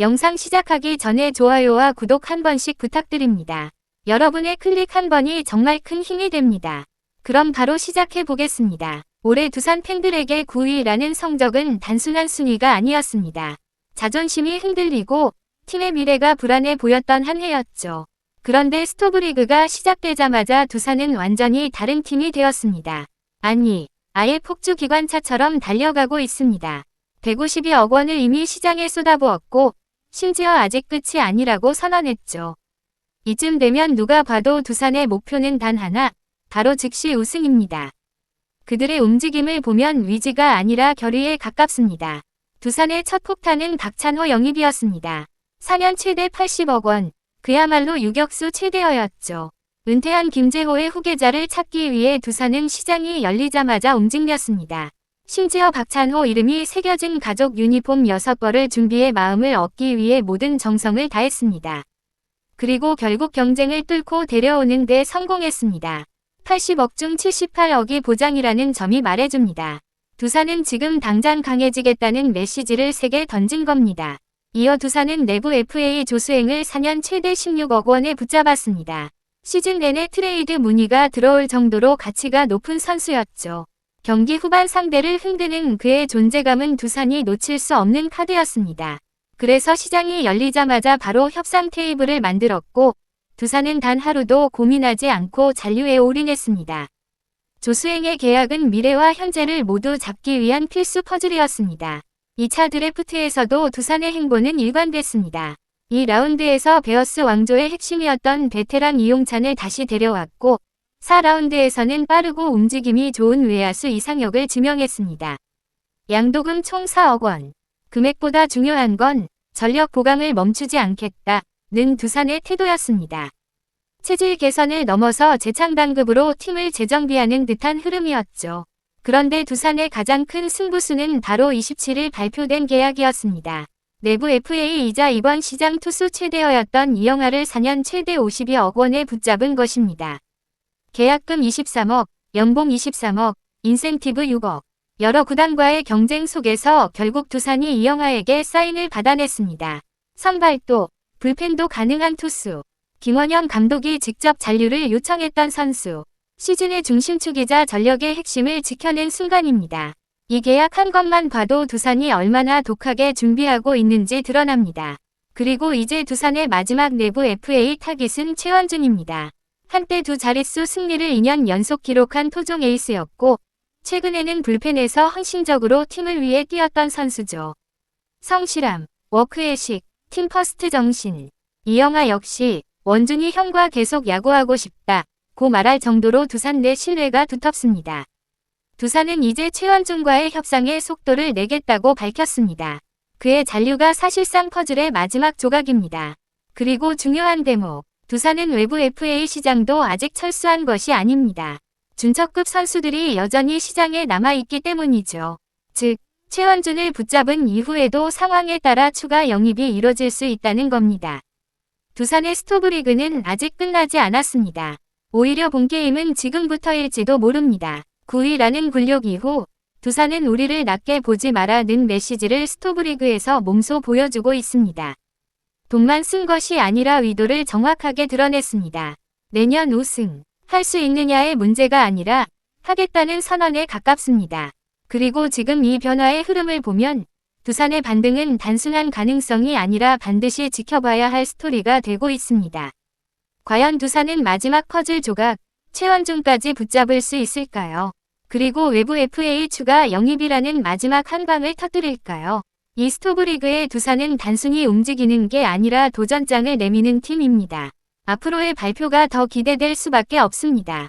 영상 시작하기 전에 좋아요와 구독 한 번씩 부탁드립니다. 여러분의 클릭 한 번이 정말 큰 힘이 됩니다. 그럼 바로 시작해 보겠습니다. 올해 두산 팬들에게 9위라는 성적은 단순한 순위가 아니었습니다. 자존심이 흔들리고 팀의 미래가 불안해 보였던 한 해였죠. 그런데 스토브리그가 시작되자마자 두산은 완전히 다른 팀이 되었습니다. 아니, 아예 폭주 기관차처럼 달려가고 있습니다. 152억 원을 이미 시장에 쏟아부었고 심지어 아직 끝이 아니라고 선언했죠. 이쯤 되면 누가 봐도 두산의 목표는 단 하나, 바로 즉시 우승입니다. 그들의 움직임을 보면 위지가 아니라 결의에 가깝습니다. 두산의 첫 폭탄은 박찬호 영입이었습니다. 4년 최대 80억 원, 그야말로 유격수 최대어였죠. 은퇴한 김재호의 후계자를 찾기 위해 두산은 시장이 열리자마자 움직였습니다. 심지어 박찬호 이름이 새겨진 가족 유니폼 6벌을 준비해 마음을 얻기 위해 모든 정성을 다했습니다. 그리고 결국 경쟁을 뚫고 데려오는 데 성공했습니다. 80억 중 78억이 보장이라는 점이 말해줍니다. 두산은 지금 당장 강해지겠다는 메시지를 세게 던진 겁니다. 이어 두산은 내부 FA 조수행을 4년 최대 16억 원에 붙잡았습니다. 시즌 내내 트레이드 문의가 들어올 정도로 가치가 높은 선수였죠. 경기 후반 상대를 흔드는 그의 존재감은 두산이 놓칠 수 없는 카드였습니다. 그래서 시장이 열리자마자 바로 협상 테이블을 만들었고 두산은 단 하루도 고민하지 않고 잔류에 올인했습니다. 조수행의 계약은 미래와 현재를 모두 잡기 위한 필수 퍼즐이었습니다. 2차 드래프트에서도 두산의 행보는 일관됐습니다. 이 라운드에서 베어스 왕조의 핵심이었던 베테랑 이용찬을 다시 데려왔고 4라운드에서는 빠르고 움직임이 좋은 외야수 이상혁을 지명했습니다. 양도금 총 4억 원. 금액보다 중요한 건 전력 보강을 멈추지 않겠다는 두산의 태도였습니다. 체질 개선을 넘어서 재창단급으로 팀을 재정비하는 듯한 흐름이었죠. 그런데 두산의 가장 큰 승부수는 바로 27일 발표된 계약이었습니다. 내부 FA이자 이번 시장 투수 최대어였던 이영하를 4년 최대 52억 원에 붙잡은 것입니다. 계약금 23억, 연봉 23억, 인센티브 6억. 여러 구단과의 경쟁 속에서 결국 두산이 이영하에게 사인을 받아냈습니다. 선발도, 불펜도 가능한 투수. 김원영 감독이 직접 잔류를 요청했던 선수. 시즌의 중심축이자 전력의 핵심을 지켜낸 순간입니다. 이 계약한 것만 봐도 두산이 얼마나 독하게 준비하고 있는지 드러납니다. 그리고 이제 두산의 마지막 내부 FA 타깃은 최원준입니다. 한때 두 자릿수 승리를 2년 연속 기록한 토종 에이스였고 최근에는 불펜에서 헌신적으로 팀을 위해 뛰었던 선수죠. 성실함, 워크에식, 팀퍼스트 정신. 이영하 역시 원준이 형과 계속 야구하고 싶다고 말할 정도로 두산 내 신뢰가 두텁습니다. 두산은 이제 최원준과의 협상에 속도를 내겠다고 밝혔습니다. 그의 잔류가 사실상 퍼즐의 마지막 조각입니다. 그리고 중요한 대목, 두산은 외부 FA 시장도 아직 철수한 것이 아닙니다. 준척급 선수들이 여전히 시장에 남아있기 때문이죠. 즉, 최원준을 붙잡은 이후에도 상황에 따라 추가 영입이 이뤄질 수 있다는 겁니다. 두산의 스토브리그는 아직 끝나지 않았습니다. 오히려 본게임은 지금부터일지도 모릅니다. 9위라는 굴욕 이후 두산은 우리를 낮게 보지 마라는 메시지를 스토브리그에서 몸소 보여주고 있습니다. 돈만 쓴 것이 아니라 의도를 정확하게 드러냈습니다. 내년 우승, 할 수 있느냐의 문제가 아니라 하겠다는 선언에 가깝습니다. 그리고 지금 이 변화의 흐름을 보면 두산의 반등은 단순한 가능성이 아니라 반드시 지켜봐야 할 스토리가 되고 있습니다. 과연 두산은 마지막 퍼즐 조각, 최원준까지 붙잡을 수 있을까요? 그리고 외부 FA 추가 영입이라는 마지막 한 방을 터뜨릴까요? 이 스토브리그의 두산은 단순히 움직이는 게 아니라 도전장을 내미는 팀입니다. 앞으로의 발표가 더 기대될 수밖에 없습니다.